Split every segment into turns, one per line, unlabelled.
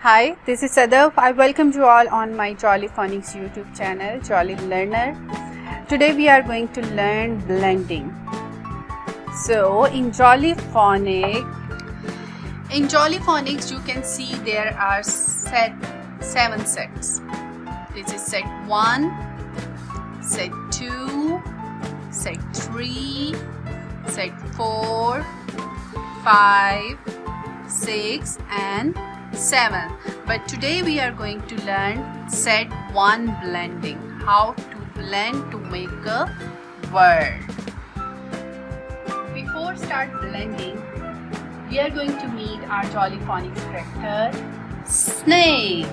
Hi, this is Sadaf. I welcome you all on my Jolly Phonics YouTube channel, Jolly Learner. Today we are going to learn blending. So in Jolly Phonics you can see there are 7 sets. This is set 1, set 2, set 3, set 4, 5, 6 and 7. But today we are going to learn set 1 blending. How to blend to make a word. Before start blending, we are going to meet our Jolly Phonics character Snake.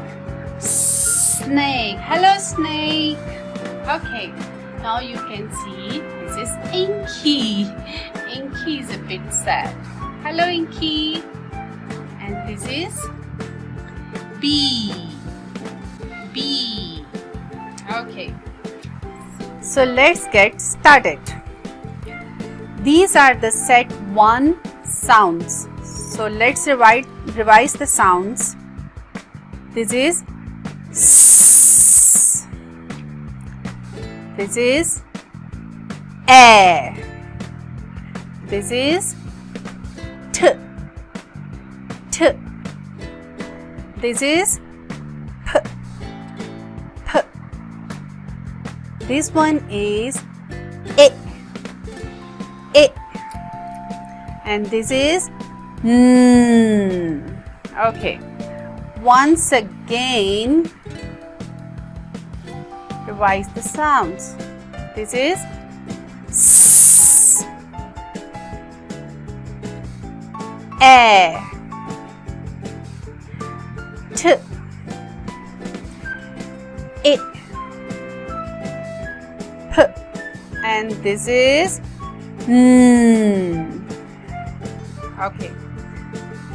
Snake. Hello Snake. Okay, now you can see this is Inky. Inky is a bit sad. Hello Inky. And this is B. Okay, so let's get started. These are the set 1 sounds. So let's revise the sounds. This is S. This is A. This is T. This is P. This one is I. And this is N. Okay. Once again, revise the sounds. This is S. A. T. I. P. And this is N. Okay,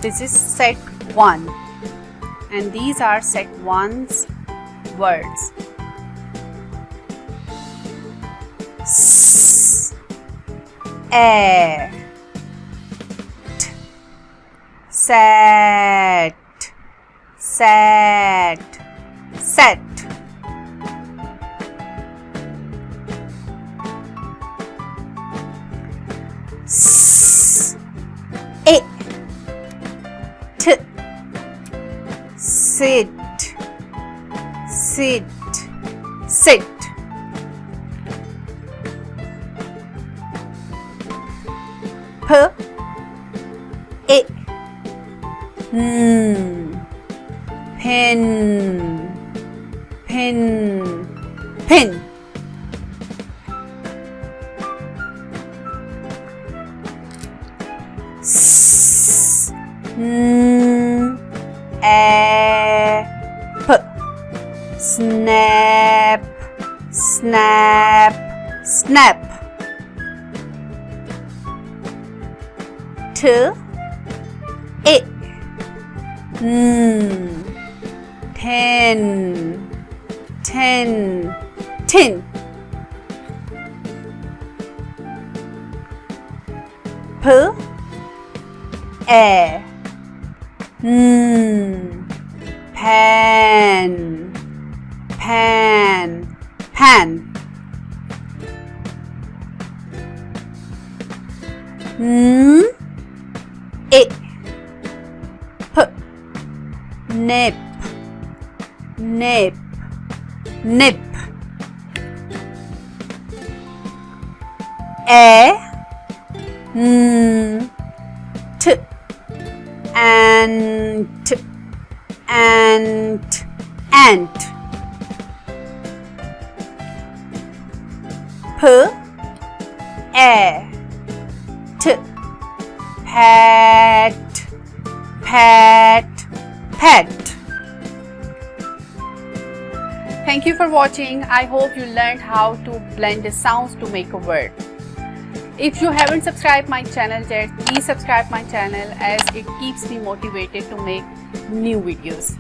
this is set 1 and these are set 1's words. S. A. T. Set. Set. Set. S. I. T. Sit. Sit. Sit. P. I. N. Pin. Pin. Pin. S. N. A. P. Snap. Snap. Snap. T. I. N. Ten. Ten. Tin. P. A. N. Pan. Pan. Pan. N. I. P. Nip. Nip. Nip. A. N. T. Ant. Ant. Ant. P. A. T. Pat. Pat. Pet. Thank you for watching. I hope you learned how to blend the sounds to make a word. If you haven't subscribed my channel yet, please subscribe my channel as it keeps me motivated to make new videos.